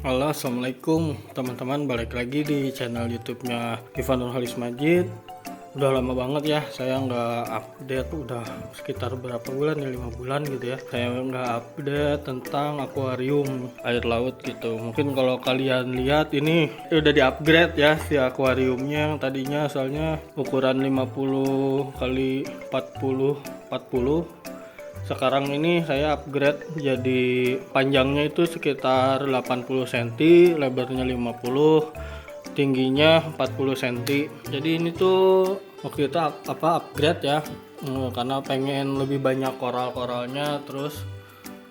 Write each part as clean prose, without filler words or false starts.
Halo, assalamualaikum teman-teman. Balik lagi di channel YouTube-nya Ivan Nurhalis Majid. Udah lama banget ya, saya nggak update. Udah sekitar berapa bulan ya, 5 bulan gitu ya. Saya nggak update tentang akuarium air laut gitu. Mungkin kalau kalian lihat ini udah di-upgrade ya si akuariumnya. Tadinya asalnya ukuran 50 kali 40. Sekarang ini saya upgrade jadi panjangnya itu sekitar 80 cm, lebarnya 50, tingginya 40 cm. Jadi ini tuh waktu itu upgrade ya, karena pengen lebih banyak koral-koralnya, terus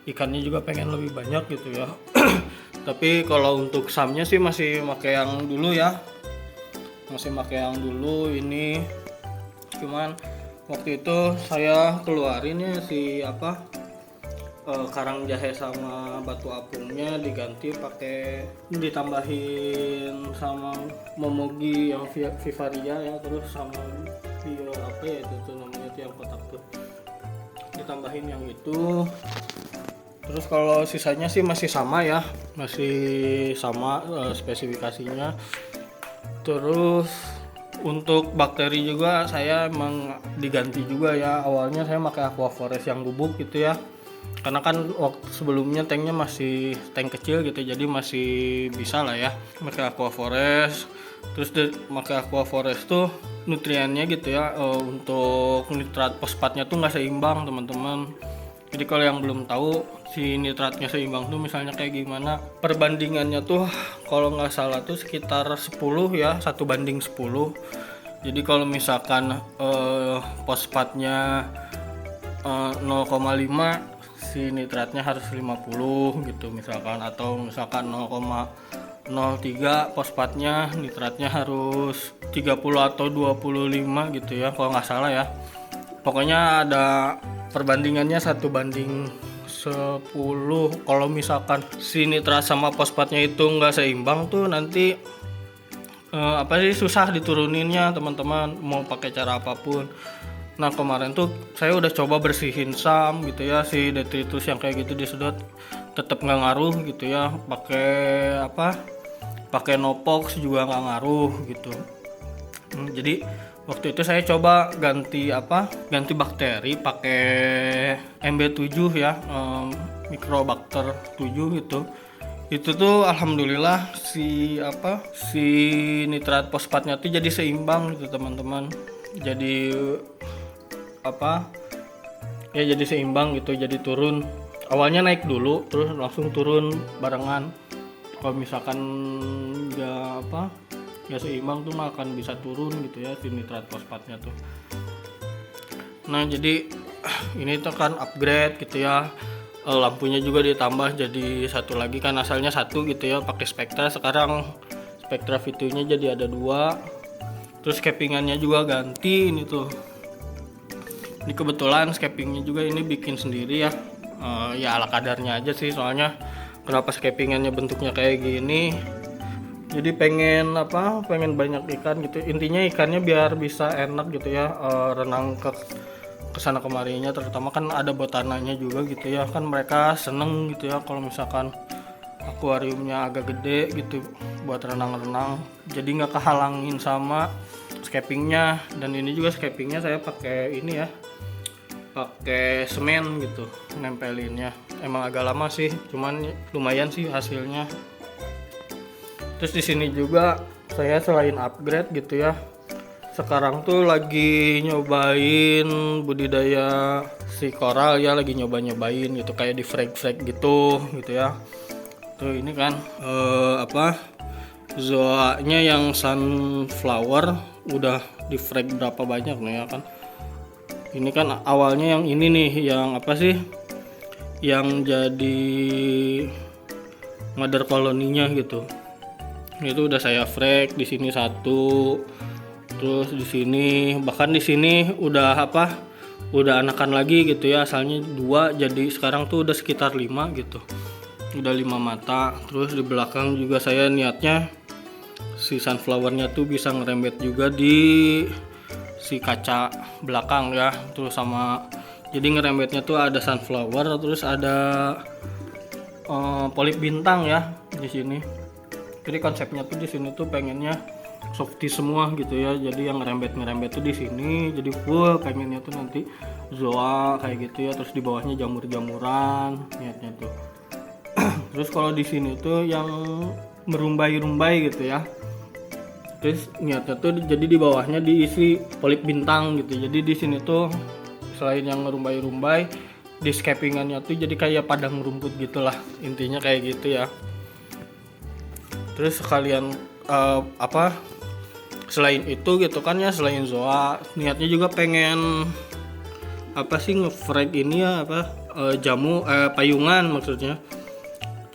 ikannya juga pengen lebih banyak gitu ya. Tapi kalau untuk samnya sih masih pakai yang dulu ya, ini cuman waktu itu saya keluarin ya karang jahe sama batu apungnya diganti pakai, ditambahin sama momogi yang vivaria ya, terus sama bio apa ya itu tuh namanya tuh yang kotak tuh, ditambahin yang itu. Terus kalau sisanya sih masih sama ya, spesifikasinya. Terus untuk bakteri juga saya emang diganti juga ya. Awalnya saya pakai aquaforest yang bubuk gitu ya, karena kan waktu sebelumnya tanknya masih tank kecil gitu, jadi masih bisa lah ya pakai aquaforest. Terus pakai aquaforest tuh nutriennya gitu ya, untuk nitrat fosfatnya tuh nggak seimbang teman-teman. Jadi kalau yang belum tahu si nitratnya seimbang tuh misalnya kayak gimana, perbandingannya tuh kalau nggak salah tuh sekitar 10 ya, 1:10. Jadi kalau misalkan fosfatnya 0,5, si nitratnya harus 50 gitu misalkan, atau misalkan 0,03 fosfatnya, nitratnya harus 30 atau 25 gitu ya kalau nggak salah ya. Pokoknya ada perbandingannya 1:10. Kalau misalkan si nitrat sama fosfatnya itu nggak seimbang tuh nanti susah dituruninnya teman-teman, mau pakai cara apapun. Nah kemarin tuh saya udah coba bersihin sam gitu ya, si detritus yang kayak gitu disedot tetap nggak ngaruh gitu ya, pakai Nopox juga nggak ngaruh gitu. Jadi waktu itu saya coba ganti bakteri pakai MB7 ya, Microbacter 7 gitu. Itu tuh alhamdulillah si nitrat fosfatnya tuh jadi seimbang gitu teman-teman. Jadi jadi seimbang gitu, jadi turun. Awalnya naik dulu terus langsung turun barengan. Kalau misalkan nggak seimbang tuh akan bisa turun gitu ya si nitrat fosfatnya tuh. Nah jadi ini tuh kan upgrade gitu ya, lampunya juga ditambah jadi satu lagi, kan asalnya satu gitu ya pakai Spectra, sekarang Spectra V2 nya jadi ada 2. Terus capingannya juga ganti ini tuh. Ini kebetulan scapingnya juga ini bikin sendiri ya, ya ala kadarnya aja sih, soalnya kenapa scapingannya bentuknya kayak gini, jadi pengen banyak ikan gitu, intinya ikannya biar bisa enak gitu ya, renang ke kesana kemarinya, terutama kan ada botananya juga gitu ya, kan mereka seneng gitu ya kalau misalkan akuariumnya agak gede gitu buat renang-renang, jadi nggak kehalangin sama scapingnya. Dan ini juga scapingnya saya pakai ini ya, pakai semen gitu nempelinnya, emang agak lama sih cuman lumayan sih hasilnya. Terus di sini juga saya selain upgrade gitu ya, sekarang tuh lagi nyobain budidaya si koral ya, lagi nyobain gitu kayak di frag gitu ya. Tuh ini kan zoanya yang sunflower udah di frag berapa banyak nih ya kan. Ini kan awalnya yang ini nih, yang yang jadi mother koloninya gitu. Itu udah saya frag di sini 1, terus di sini, bahkan di sini udah anakan lagi gitu ya, asalnya 2 jadi sekarang tuh udah sekitar 5 gitu, udah 5 mata. Terus di belakang juga saya niatnya si sunflowernya tuh bisa ngerembet juga di si kaca belakang ya, terus sama jadi ngerembetnya tuh ada sunflower, terus ada polip bintang ya. di sini. Jadi konsepnya tuh di sini tuh pengennya softy semua gitu ya. Jadi yang ngerembet tuh di sini. Jadi full pengennya tuh nanti zoa kayak gitu ya. Terus di bawahnya jamur-jamuran niatnya tuh. Terus kalau di sini tuh yang merumbai-rumbai gitu ya. Terus niatnya tuh jadi di bawahnya diisi polip bintang gitu. Jadi di sini tuh selain yang ngerumbai-rumbai, di scapingannya tuh jadi kayak padang rumput gitulah, intinya kayak gitu ya. Terus sekalian selain itu gitu kan ya, selain zoa niatnya juga pengen ngefrag ini ya payungan maksudnya.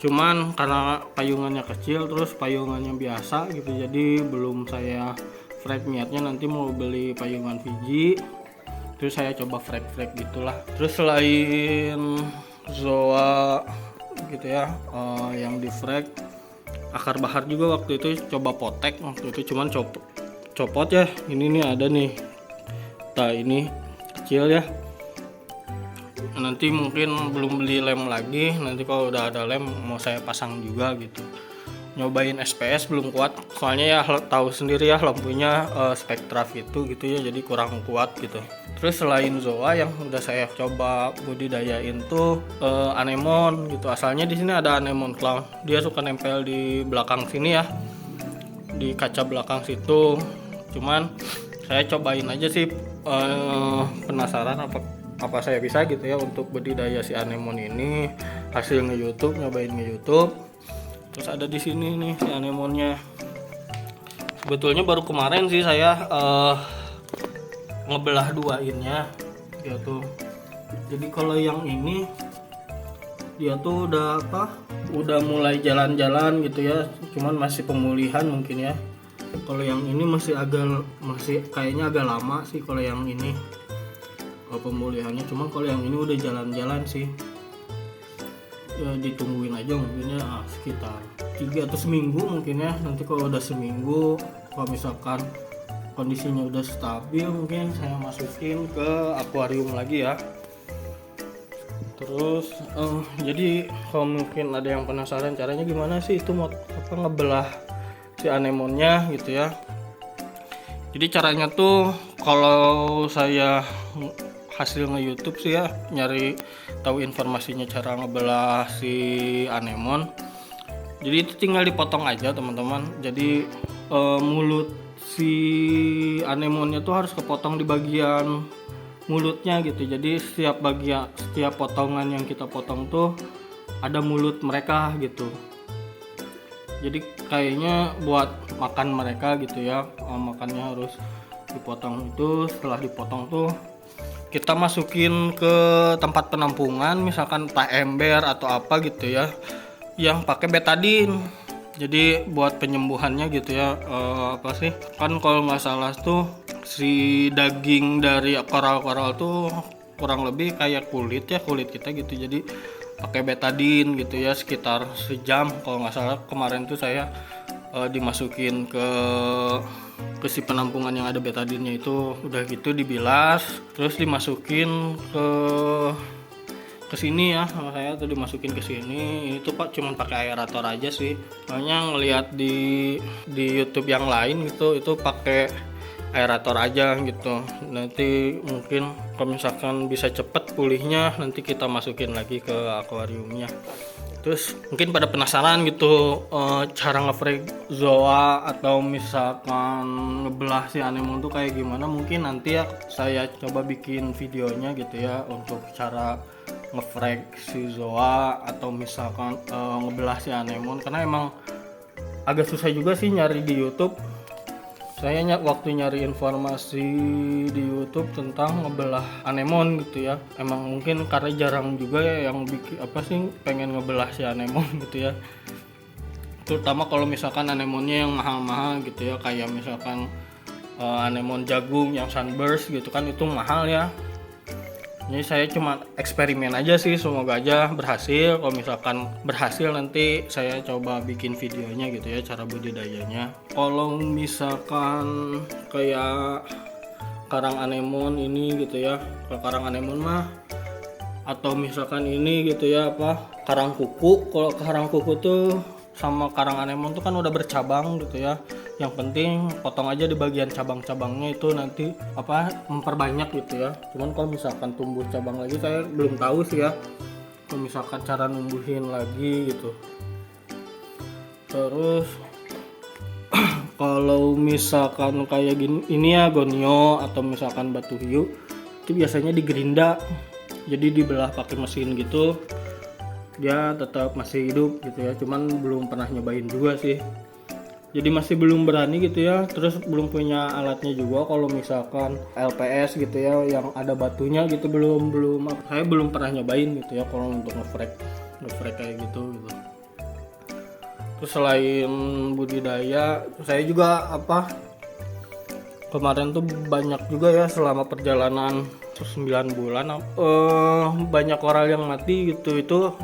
Cuman karena payungannya kecil terus payungannya biasa gitu, jadi belum saya frag. Niatnya nanti mau beli payungan Fiji terus saya coba frag gitulah. Terus selain zoa gitu ya, yang di frag akar bahar juga waktu itu coba potek waktu itu, cuman copot ya. Ini nih ada nih, ini kecil ya. Nanti mungkin belum beli lem lagi, nanti kalau udah ada lem mau saya pasang juga gitu. Nyobain SPS belum kuat, soalnya ya tahu sendiri ya lampunya Spectra itu gitu ya, jadi kurang kuat gitu. Terus selain zoa yang udah saya coba budidayain tuh anemon gitu. Asalnya di sini ada anemon clown, dia suka nempel di belakang sini ya, di kaca belakang situ. Cuman saya cobain aja sih, penasaran apa saya bisa gitu ya untuk budidaya si anemon ini. Hasil nyobain nge-YouTube. Terus ada di sini nih si anemonnya. Sebetulnya baru kemarin sih saya ngebelah duainnya ya tuh. Jadi kalau yang ini dia tuh udah mulai jalan-jalan gitu ya, cuman masih pemulihan mungkin ya. Kalau yang ini masih kayaknya agak lama sih kalau yang ini pemulihannya. Cuma kalau yang ini udah jalan-jalan sih ya, ditungguin aja mungkinnya sekitar 3 atau seminggu mungkin ya. Nanti kalau udah seminggu, kalau misalkan kondisinya udah stabil, mungkin saya masukin ke akuarium lagi ya. Terus jadi kalau mungkin ada yang penasaran caranya gimana sih itu ngebelah si anemonnya gitu ya. Jadi caranya tuh kalau saya hasil nge-YouTube sih ya, nyari tahu informasinya cara ngebelah si anemon. Jadi itu tinggal dipotong aja teman-teman. Jadi mulut si anemonnya tuh harus kepotong di bagian mulutnya gitu. Jadi setiap potongan yang kita potong tuh ada mulut mereka gitu. Jadi kayaknya buat makan mereka gitu ya, makannya harus dipotong itu. Setelah dipotong tuh kita masukin ke tempat penampungan, misalkan entah ember atau apa gitu ya, yang pakai betadin. Jadi buat penyembuhannya gitu ya. Kan kalau nggak salah tuh si daging dari koral-koral tuh kurang lebih kayak kulit kita gitu. Jadi pakai betadin gitu ya, sekitar sejam kalau nggak salah. Kemarin tuh saya dimasukin ke si penampungan yang ada betadinnya itu, udah gitu dibilas terus dimasukin ke sini ya. Saya tuh dimasukin ke sini. Ini tuh Pak cuman pakai aerator aja sih. Soalnya ngelihat di YouTube yang lain gitu itu pakai aerator aja gitu. Nanti mungkin kalau misalkan bisa cepet pulihnya, nanti kita masukin lagi ke akuariumnya. Terus mungkin pada penasaran gitu cara nge-frag zoa atau misalkan ngebelah si anemon tuh kayak gimana. Mungkin nanti ya saya coba bikin videonya gitu ya untuk cara nge-frag si zoa atau misalkan ngebelah si anemon, karena emang agak susah juga sih nyari di YouTube. Saya waktu nyari informasi di YouTube tentang ngebelah anemon gitu ya, emang mungkin karena jarang juga ya yang bikin pengen ngebelah si anemon gitu ya. Terutama kalau misalkan anemonnya yang mahal-mahal gitu ya, kayak misalkan anemon jagung yang sunburst gitu kan, itu mahal ya. Jadi saya cuma eksperimen aja sih, semoga aja berhasil. Kalau misalkan berhasil nanti saya coba bikin videonya gitu ya, cara budidayanya. Kalau misalkan kayak karang anemon ini gitu ya, kalau karang anemon mah atau misalkan ini gitu ya karang kuku. Kalau karang kuku tuh sama karang anemon tuh kan udah bercabang gitu ya. Yang penting potong aja di bagian cabang-cabangnya itu nanti memperbanyak gitu ya. Cuman kalau misalkan tumbuh cabang lagi saya belum tahu sih ya. Kalau misalkan cara numbuhin lagi gitu. Terus kalau misalkan kayak gini ini ya gonio atau misalkan batu hiu itu biasanya digerinda, jadi dibelah pakai mesin gitu, dia tetap masih hidup gitu ya. Cuman belum pernah nyobain juga sih, jadi masih belum berani gitu ya. Terus belum punya alatnya juga. Kalau misalkan LPS gitu ya yang ada batunya gitu saya belum pernah nyobain gitu ya kalau untuk ngefrek kayak gitu. Terus selain budidaya, saya juga kemarin tuh banyak juga ya selama perjalanan 9 bulan banyak koral yang mati gitu. Itu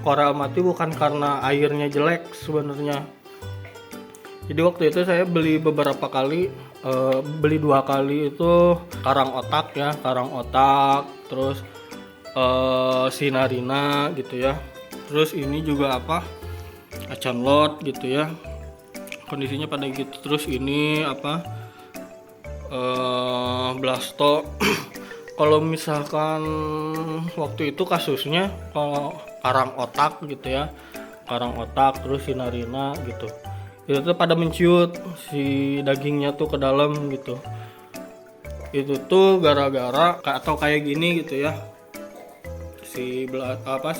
koral mati bukan karena airnya jelek sebenarnya. Jadi waktu itu saya beli beberapa kali, beli 2 kali itu karang otak, terus sinarina gitu ya. Terus ini juga acan lot gitu ya, kondisinya pada gitu. Terus ini blasto. Kalau misalkan waktu itu kasusnya kalau karang otak gitu ya, terus sinarina gitu, itu tuh pada menciut si dagingnya tuh ke dalam gitu. Itu tuh gara-gara atau kayak gini gitu ya, si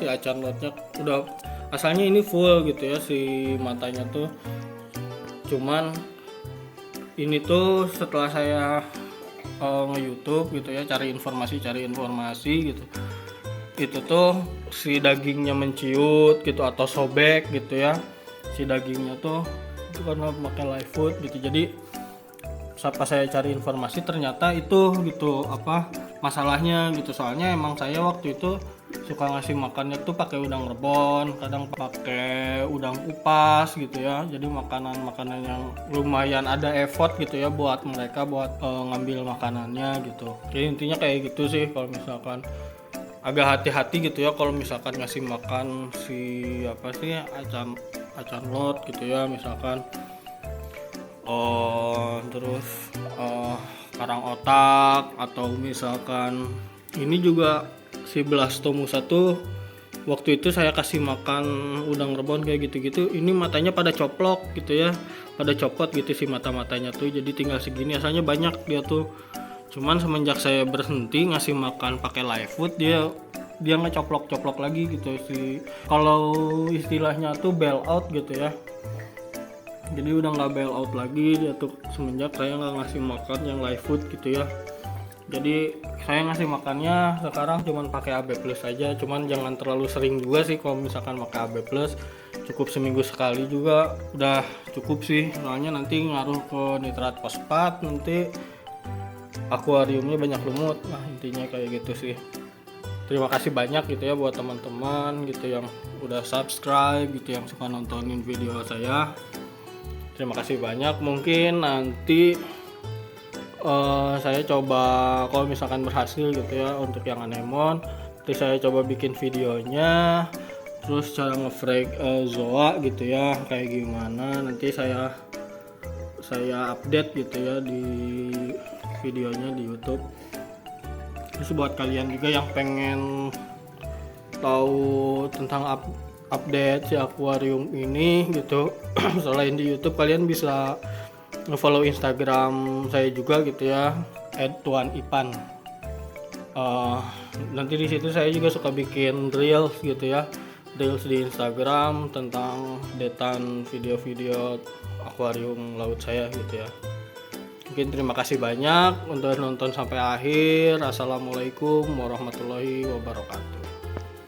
acan lotnya udah asalnya ini full gitu ya si matanya tuh. Cuman ini tuh setelah saya nge-YouTube gitu ya, cari informasi gitu, itu tuh si dagingnya menciut gitu atau sobek gitu ya si dagingnya tuh, itu karena pakai live food gitu. Jadi pas saya cari informasi ternyata itu gitu masalahnya gitu. Soalnya emang saya waktu itu suka ngasih makannya tuh pakai udang rebon, kadang pakai udang kupas gitu ya. Jadi makanan yang lumayan ada effort gitu ya buat mereka ngambil makanannya gitu. Jadi intinya kayak gitu sih. Kalau misalkan agak hati-hati gitu ya kalau misalkan ngasih makan si acan lot gitu ya misalkan. Terus karang otak atau misalkan ini juga si blastomusa tuh waktu itu saya kasih makan udang rebon kayak gitu-gitu, ini matanya pada coplok gitu ya, pada copot gitu si matanya tuh, jadi tinggal segini. Asalnya banyak dia tuh, cuman semenjak saya berhenti ngasih makan pakai live food dia nggak coplok lagi gitu sih. Kalau istilahnya tuh bail out gitu ya, jadi udah nggak bail out lagi dia tuh semenjak saya nggak ngasih makan yang live food gitu ya. Jadi saya ngasih makannya sekarang cuman pakai AB plus aja, cuman jangan terlalu sering juga sih. Kalau misalkan pakai AB plus cukup seminggu sekali juga udah cukup sih, soalnya nanti ngaruh ke nitrat fosfat, nanti akuariumnya banyak lumut. Nah intinya kayak gitu sih. Terima kasih banyak gitu ya buat teman-teman gitu yang udah subscribe gitu, yang suka nontonin video saya. Terima kasih banyak. Mungkin nanti saya coba kalau misalkan berhasil gitu ya untuk yang anemon, nanti saya coba bikin videonya, terus cara ngefrag zoa gitu ya kayak gimana, nanti saya update gitu ya di videonya di YouTube. Terus buat kalian juga yang pengen tahu tentang update si akuarium ini gitu selain di YouTube, kalian bisa nge-follow Instagram saya juga gitu ya, @tuanipan. Nanti di situ saya juga suka bikin reels gitu ya, reels di Instagram tentang updatean video-video akuarium laut saya gitu ya. Mungkin terima kasih banyak untuk nonton sampai akhir. Assalamualaikum warahmatullahi wabarakatuh.